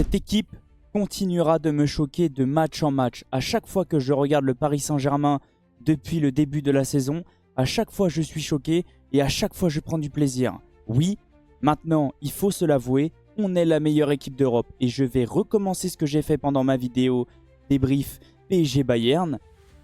Cette équipe continuera de me choquer de match en match. À chaque fois que je regarde le Paris Saint-Germain depuis le début de la saison, à chaque fois je suis choqué et à chaque fois je prends du plaisir. Oui, maintenant il faut se l'avouer, on est la meilleure équipe d'Europe et je vais recommencer ce que j'ai fait pendant ma vidéo débrief PSG Bayern.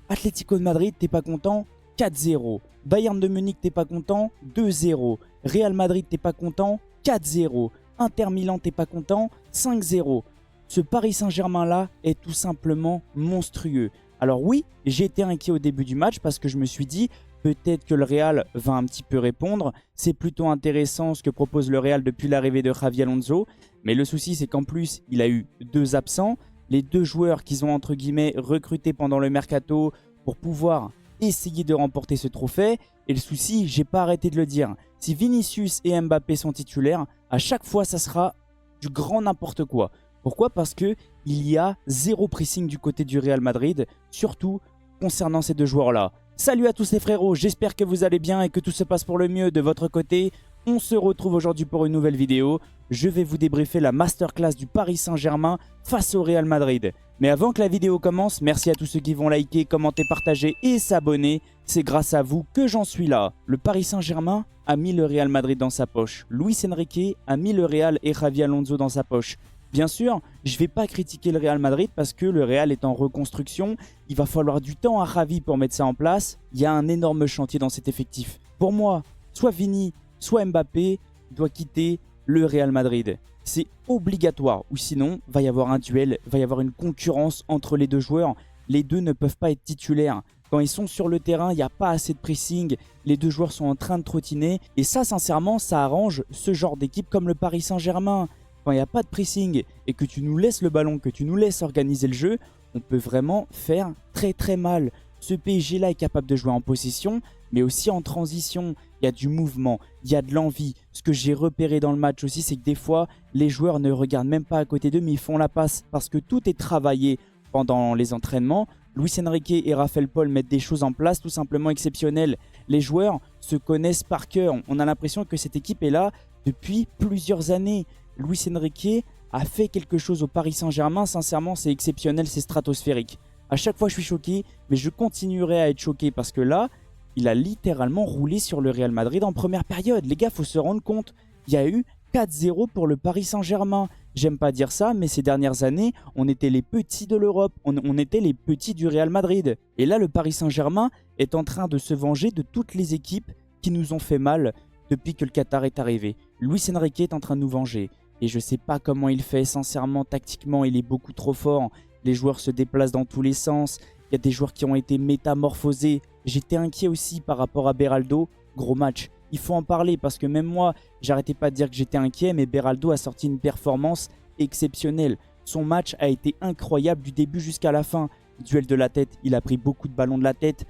Atlético de Madrid, t'es pas content? 4-0. Bayern de Munich, t'es pas content? 2-0. Real Madrid, t'es pas content? 4-0. Inter Milan, t'es pas content? 5-0. Ce Paris Saint-Germain là est tout simplement monstrueux. Alors oui, j'ai été inquiet au début du match parce que je me suis dit peut-être que le Real va un petit peu répondre. C'est plutôt intéressant ce que propose le Real depuis l'arrivée de Xabi Alonso. Mais le souci c'est qu'en plus il a eu 2 absents. Les 2 joueurs qu'ils ont entre guillemets recrutés pendant le mercato pour pouvoir essayer de remporter ce trophée. Et le souci, j'ai pas arrêté de le dire, si Vinicius et Mbappé sont titulaires, à chaque fois ça sera du grand n'importe quoi. Pourquoi? Parce que il y a 0 pressing du côté du Real Madrid, surtout concernant ces 2 joueurs-là. Salut à tous les frérots, j'espère que vous allez bien et que tout se passe pour le mieux de votre côté. On se retrouve aujourd'hui pour une nouvelle vidéo. Je vais vous débriefer la masterclass du Paris Saint-Germain face au Real Madrid. Mais avant que la vidéo commence, merci à tous ceux qui vont liker, commenter, partager et s'abonner. C'est grâce à vous que j'en suis là. Le Paris Saint-Germain a mis le Real Madrid dans sa poche. Luis Enrique a mis le Real et Xabi Alonso dans sa poche. Bien sûr, je ne vais pas critiquer le Real Madrid parce que le Real est en reconstruction. Il va falloir du temps à Xavi pour mettre ça en place. Il y a un énorme chantier dans cet effectif. Pour moi, soit Vini, soit Mbappé doit quitter le Real Madrid. C'est obligatoire ou sinon, va y avoir un duel, va y avoir une concurrence entre les 2 joueurs. Les 2 ne peuvent pas être titulaires. Quand ils sont sur le terrain, il n'y a pas assez de pressing. Les 2 joueurs sont en train de trottiner. Et ça, sincèrement, ça arrange ce genre d'équipe comme le Paris Saint-Germain. Quand il n'y a pas de pressing et que tu nous laisses le ballon, que tu nous laisses organiser le jeu, on peut vraiment faire très très mal. Ce PSG là est capable de jouer en possession, mais aussi en transition. Il y a du mouvement, il y a de l'envie. Ce que j'ai repéré dans le match aussi, c'est que des fois, les joueurs ne regardent même pas à côté d'eux, mais ils font la passe parce que tout est travaillé pendant les entraînements. Luis Enrique et Raphaël Paul mettent des choses en place tout simplement exceptionnelles. Les joueurs se connaissent par cœur. On a l'impression que cette équipe est là depuis plusieurs années. Luis Enrique a fait quelque chose au Paris Saint-Germain. Sincèrement, c'est exceptionnel, c'est stratosphérique. À chaque fois, je suis choqué, mais je continuerai à être choqué parce que là, il a littéralement roulé sur le Real Madrid en première période. Les gars, il faut se rendre compte, il y a eu 4-0 pour le Paris Saint-Germain. J'aime pas dire ça, mais ces dernières années, on était les petits de l'Europe. On était les petits du Real Madrid. Et là, le Paris Saint-Germain est en train de se venger de toutes les équipes qui nous ont fait mal depuis que le Qatar est arrivé. Luis Enrique est en train de nous venger. Et je sais pas comment il fait, sincèrement, tactiquement, il est beaucoup trop fort. Les joueurs se déplacent dans tous les sens. Il y a des joueurs qui ont été métamorphosés. J'étais inquiet aussi par rapport à Beraldo. Gros match. Il faut en parler parce que même moi, j'arrêtais pas de dire que j'étais inquiet, mais Beraldo a sorti une performance exceptionnelle. Son match a été incroyable du début jusqu'à la fin. Duel de la tête, il a pris beaucoup de ballons de la tête.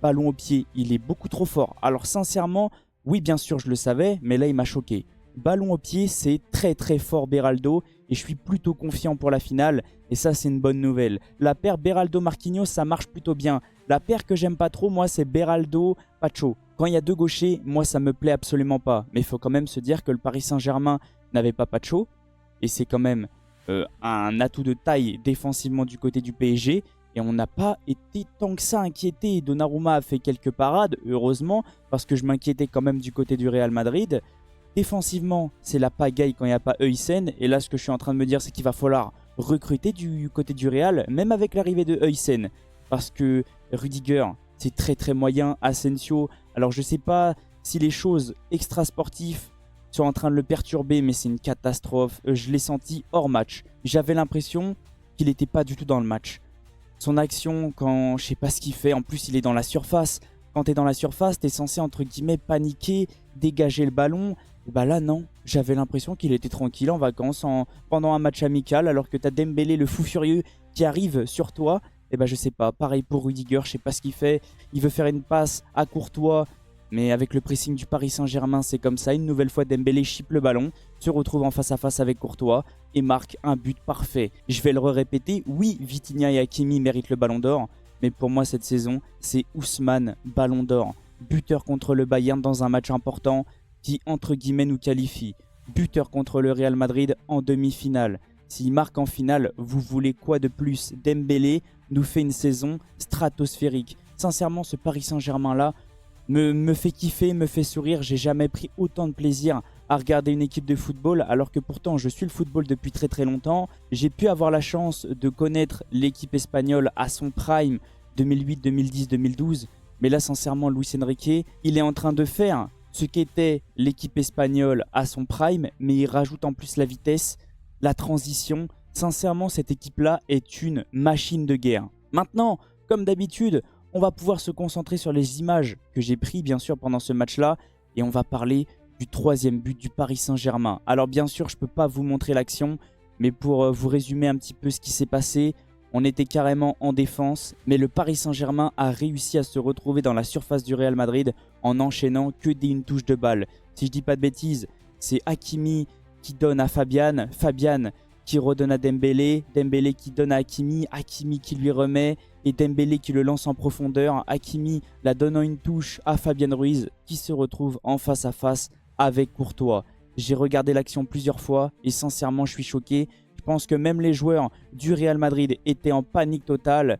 Ballon au pied, il est beaucoup trop fort. Alors sincèrement, oui bien sûr je le savais, mais là il m'a choqué. Ballon au pied, c'est très très fort Beraldo et je suis plutôt confiant pour la finale et ça c'est une bonne nouvelle. La paire Beraldo-Marquinhos ça marche plutôt bien. La paire que j'aime pas trop moi c'est Beraldo-Pacho. Quand il y a 2 gauchers, moi ça me plaît absolument pas. Mais il faut quand même se dire que le Paris Saint-Germain n'avait pas Pacho et c'est quand même un atout de taille défensivement du côté du PSG. Et on n'a pas été tant que ça inquiété. Donnarumma a fait quelques parades, heureusement, parce que je m'inquiétais quand même du côté du Real Madrid. Défensivement, c'est la pagaille quand il n'y a pas Huysen. Et là, ce que je suis en train de me dire, c'est qu'il va falloir recruter du côté du Real, même avec l'arrivée de Huysen. Parce que Rudiger, c'est très très moyen. Asensio, alors je ne sais pas si les choses extra-sportives sont en train de le perturber, mais c'est une catastrophe. Je l'ai senti hors match. J'avais l'impression qu'il n'était pas du tout dans le match. Son action, quand je sais pas ce qu'il fait, en plus il est dans la surface. Quand tu es dans la surface, tu es censé entre guillemets paniquer, dégager le ballon. Et bah là non, j'avais l'impression qu'il était tranquille en vacances pendant un match amical alors que tu as Dembélé le fou furieux qui arrive sur toi. Et bah je sais pas, pareil pour Rudiger, je sais pas ce qu'il fait. Il veut faire une passe à Courtois, mais avec le pressing du Paris Saint-Germain c'est comme ça. Une nouvelle fois Dembélé chipe le ballon, se retrouve en face à face avec Courtois et marque un but parfait. Je vais le répéter, oui Vitinha et Hakimi méritent le ballon d'or, mais pour moi cette saison c'est Ousmane ballon d'or. Buteur contre le Bayern dans un match important qui entre guillemets nous qualifie. Buteur contre le Real Madrid en demi-finale. S'il marque en finale, vous voulez quoi de plus? Dembélé nous fait une saison stratosphérique. Sincèrement, ce Paris Saint-Germain-là me fait kiffer, me fait sourire. J'ai jamais pris autant de plaisir à regarder une équipe de football, alors que pourtant je suis le football depuis très très longtemps. J'ai pu avoir la chance de connaître l'équipe espagnole à son prime 2008, 2010, 2012. Mais là, sincèrement, Luis Enrique, il est en train de faire ce qu'était l'équipe espagnole à son prime, mais il rajoute en plus la vitesse, la transition. Sincèrement, cette équipe-là est une machine de guerre. Maintenant, comme d'habitude, on va pouvoir se concentrer sur les images que j'ai prises bien sûr pendant ce match-là, et on va parler du troisième but du Paris Saint-Germain. Alors bien sûr, je ne peux pas vous montrer l'action, mais pour vous résumer un petit peu ce qui s'est passé, on était carrément en défense, mais le Paris Saint-Germain a réussi à se retrouver dans la surface du Real Madrid en enchaînant que une touche de balle. Si je dis pas de bêtises, c'est Hakimi qui donne à Fabian, Fabian qui redonne à Dembélé, Dembélé qui donne à Hakimi, Hakimi qui lui remet et Dembélé qui le lance en profondeur, Hakimi la donnant une touche à Fabian Ruiz qui se retrouve en face à face avec Courtois. J'ai regardé l'action plusieurs fois et sincèrement je suis choqué. Je pense que même les joueurs du Real Madrid étaient en panique totale.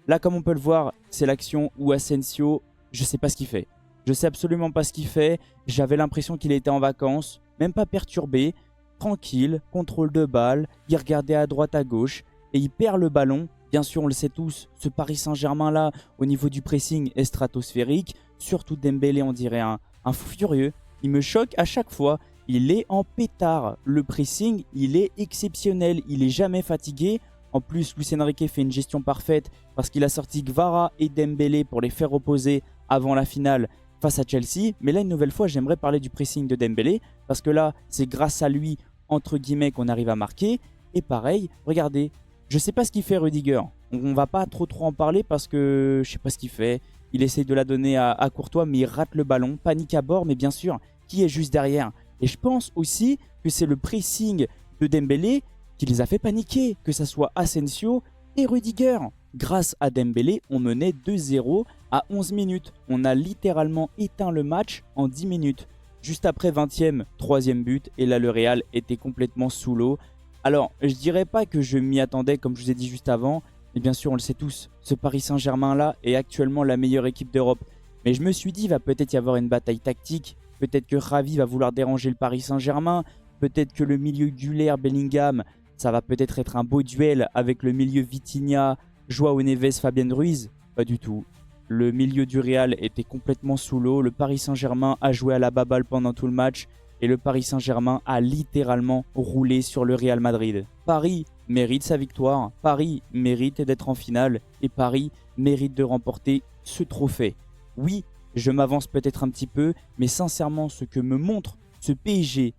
Là, comme on peut le voir, c'est l'action où Asensio, je ne sais pas ce qu'il fait. Je ne sais absolument pas ce qu'il fait. J'avais l'impression qu'il était en vacances, même pas perturbé, tranquille, contrôle de balle. Il regardait à droite, à gauche et il perd le ballon. Bien sûr, on le sait tous, ce Paris Saint-Germain-là, au niveau du pressing, est stratosphérique. Surtout Dembélé, on dirait un fou furieux. Il me choque à chaque fois. Il est en pétard. Le pressing, il est exceptionnel. Il est jamais fatigué. En plus, Luis Enrique fait une gestion parfaite parce qu'il a sorti Kvara et Dembélé pour les faire reposer avant la finale face à Chelsea. Mais là, une nouvelle fois, j'aimerais parler du pressing de Dembélé parce que là, c'est grâce à lui, entre guillemets, qu'on arrive à marquer. Et pareil, regardez, je sais pas ce qu'il fait Rudiger. On va pas trop en parler parce que je sais pas ce qu'il fait. Il essaye de la donner à Courtois, mais il rate le ballon. Panique à bord, mais bien sûr, qui est juste derrière? Et je pense aussi que c'est le pressing de Dembélé qui les a fait paniquer, que ce soit Asensio et Rudiger. Grâce à Dembélé, on menait 2-0 à 11 minutes. On a littéralement éteint le match en 10 minutes. Juste après 20e, troisième but, et là le Real était complètement sous l'eau. Alors, je dirais pas que je m'y attendais comme je vous ai dit juste avant, mais bien sûr on le sait tous, ce Paris Saint-Germain-là est actuellement la meilleure équipe d'Europe. Mais je me suis dit, il va peut-être y avoir une bataille tactique. Peut-être que Xavi va vouloir déranger le Paris Saint-Germain. Peut-être que le milieu Güler, Bellingham, ça va peut-être être un beau duel avec le milieu Vitinha, Joao Neves, Fabian Ruiz. Pas du tout. Le milieu du Real était complètement sous l'eau. Le Paris Saint-Germain a joué à la baballe pendant tout le match. Et le Paris Saint-Germain a littéralement roulé sur le Real Madrid. Paris mérite sa victoire. Paris mérite d'être en finale. Et Paris mérite de remporter ce trophée. Oui, je m'avance peut-être un petit peu, mais sincèrement, ce que me montre ce PSG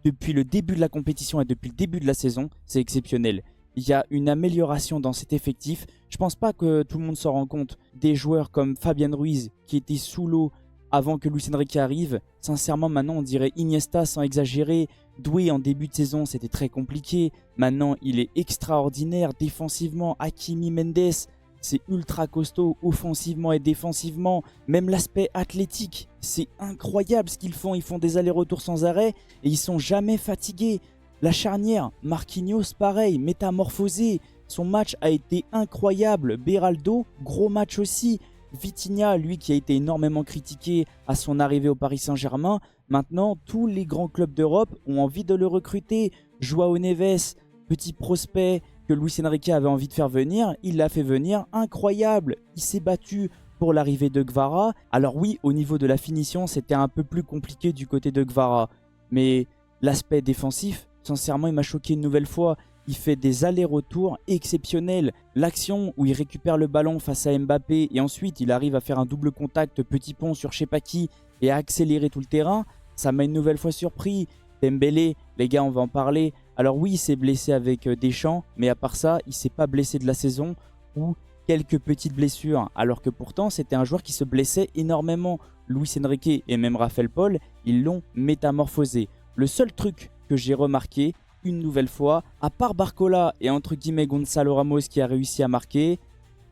depuis le début de la compétition et depuis le début de la saison, c'est exceptionnel. Il y a une amélioration dans cet effectif. Je pense pas que tout le monde s'en rend compte. Des joueurs comme Fabian Ruiz, qui était sous l'eau avant que Luis Enrique arrive. Sincèrement, maintenant, on dirait Iniesta sans exagérer. Doué en début de saison, c'était très compliqué. Maintenant, il est extraordinaire défensivement. Hakimi, Mendes, c'est ultra costaud offensivement et défensivement. Même l'aspect athlétique, c'est incroyable ce qu'ils font. Ils font des allers-retours sans arrêt et ils sont jamais fatigués. La charnière, Marquinhos, pareil, métamorphosé. Son match a été incroyable. Beraldo, gros match aussi. Vitinha, lui qui a été énormément critiqué à son arrivée au Paris Saint-Germain. Maintenant, tous les grands clubs d'Europe ont envie de le recruter. Joao Neves, petit prospect que Luis Enrique avait envie de faire venir, il l'a fait venir, incroyable. Il s'est battu pour l'arrivée de Kvara. Alors oui, au niveau de la finition, c'était un peu plus compliqué du côté de Kvara. Mais l'aspect défensif, sincèrement, il m'a choqué une nouvelle fois. Il fait des allers-retours exceptionnels. L'action où il récupère le ballon face à Mbappé et ensuite il arrive à faire un double contact petit pont sur je sais pas qui et à accélérer tout le terrain, ça m'a une nouvelle fois surpris. Dembélé, les gars, on va en parler. Alors oui, il s'est blessé avec Deschamps, mais à part ça, il s'est pas blessé de la saison ou quelques petites blessures. Alors que pourtant, c'était un joueur qui se blessait énormément. Luis Enrique et même Raphaël Paul, ils l'ont métamorphosé. Le seul truc que j'ai remarqué, une nouvelle fois, à part Barcola et entre guillemets Gonzalo Ramos qui a réussi à marquer,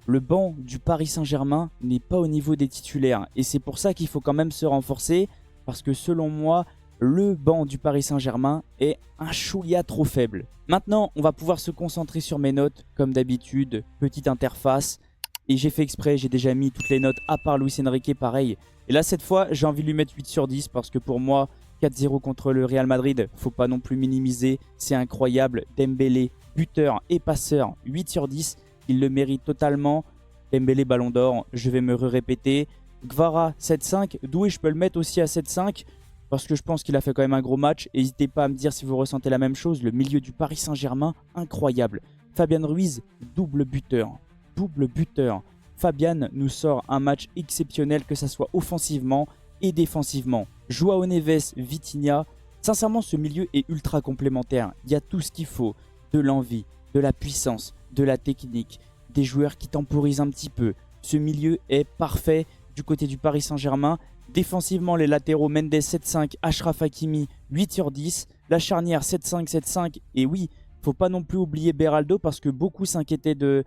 le banc du Paris Saint-Germain n'est pas au niveau des titulaires. Et c'est pour ça qu'il faut quand même se renforcer, parce que selon moi, le banc du Paris Saint-Germain est un chouïa trop faible. Maintenant, on va pouvoir se concentrer sur mes notes, comme d'habitude, petite interface. Et j'ai fait exprès, j'ai déjà mis toutes les notes, à part Luis Enrique, pareil. Et là, cette fois, j'ai envie de lui mettre 8 sur 10, parce que pour moi, 4-0 contre le Real Madrid, faut pas non plus minimiser, c'est incroyable. Dembélé, buteur et passeur, 8 sur 10, il le mérite totalement. Dembélé, ballon d'or, je vais me répéter. Gvara, 7-5, Doué, je peux le mettre aussi à 7-5, parce que je pense qu'il a fait quand même un gros match. N'hésitez pas à me dire si vous ressentez la même chose. Le milieu du Paris Saint-Germain, incroyable. Fabian Ruiz, double buteur. Double buteur. Fabian nous sort un match exceptionnel, que ce soit offensivement et défensivement. Joao Neves, Vitinha. Sincèrement, ce milieu est ultra complémentaire. Il y a tout ce qu'il faut. De l'envie, de la puissance, de la technique, des joueurs qui temporisent un petit peu. Ce milieu est parfait du côté du Paris Saint-Germain. Défensivement, les latéraux, Mendes 7-5, Achraf Hakimi 8 sur 10. La charnière 7-5, 7-5. Et oui, faut pas non plus oublier Beraldo, parce que beaucoup s'inquiétaient de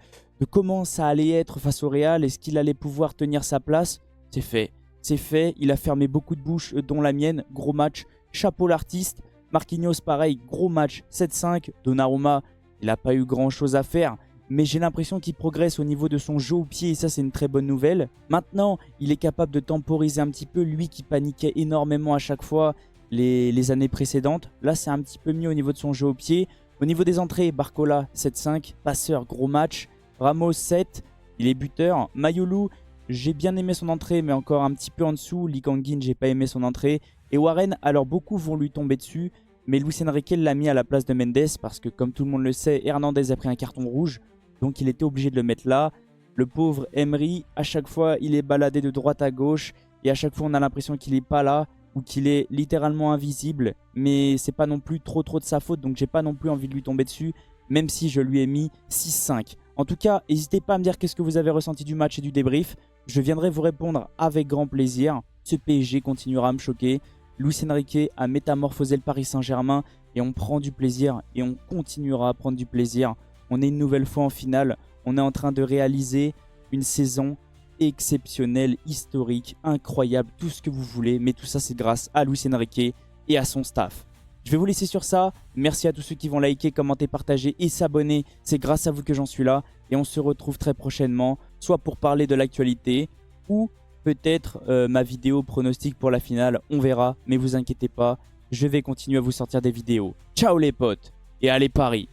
comment ça allait être face au Real. Est-ce qu'il allait pouvoir tenir sa place? C'est fait. C'est fait. Il a fermé beaucoup de bouches, dont la mienne. Gros match. Chapeau l'artiste. Marquinhos, pareil. Gros match. 7-5. Donnarumma, il n'a pas eu grand chose à faire, mais j'ai l'impression qu'il progresse au niveau de son jeu au pied, et ça, c'est une très bonne nouvelle. Maintenant, il est capable de temporiser un petit peu, lui qui paniquait énormément à chaque fois les années précédentes. Là, c'est un petit peu mieux au niveau de son jeu au pied. Au niveau des entrées, Barcola 7-5, passeur, gros match. Ramos 7, il est buteur. Mayolu, j'ai bien aimé son entrée, mais encore un petit peu en dessous. Lee Kang-in, j'ai pas aimé son entrée. Et Warren, alors beaucoup vont lui tomber dessus, mais Luis Enrique l'a mis à la place de Mendes, parce que comme tout le monde le sait, Hernandez a pris un carton rouge. Donc il était obligé de le mettre là. Le pauvre Emery, à chaque fois, il est baladé de droite à gauche. Et à chaque fois, on a l'impression qu'il n'est pas là, ou qu'il est littéralement invisible. Mais c'est pas non plus trop de sa faute, donc j'ai pas non plus envie de lui tomber dessus, même si je lui ai mis 6-5. En tout cas, n'hésitez pas à me dire qu'est-ce que vous avez ressenti du match et du débrief. Je viendrai vous répondre avec grand plaisir. Ce PSG continuera à me choquer. Luis Enrique a métamorphosé le Paris Saint-Germain, et on prend du plaisir, et on continuera à prendre du plaisir. On est une nouvelle fois en finale. On est en train de réaliser une saison exceptionnelle, historique, incroyable, tout ce que vous voulez. Mais tout ça, c'est grâce à Luis Enrique et à son staff. Je vais vous laisser sur ça. Merci à tous ceux qui vont liker, commenter, partager et s'abonner. C'est grâce à vous que j'en suis là. Et on se retrouve très prochainement, soit pour parler de l'actualité, ou peut-être ma vidéo pronostic pour la finale. On verra, mais vous inquiétez pas, je vais continuer à vous sortir des vidéos. Ciao les potes, et allez Paris!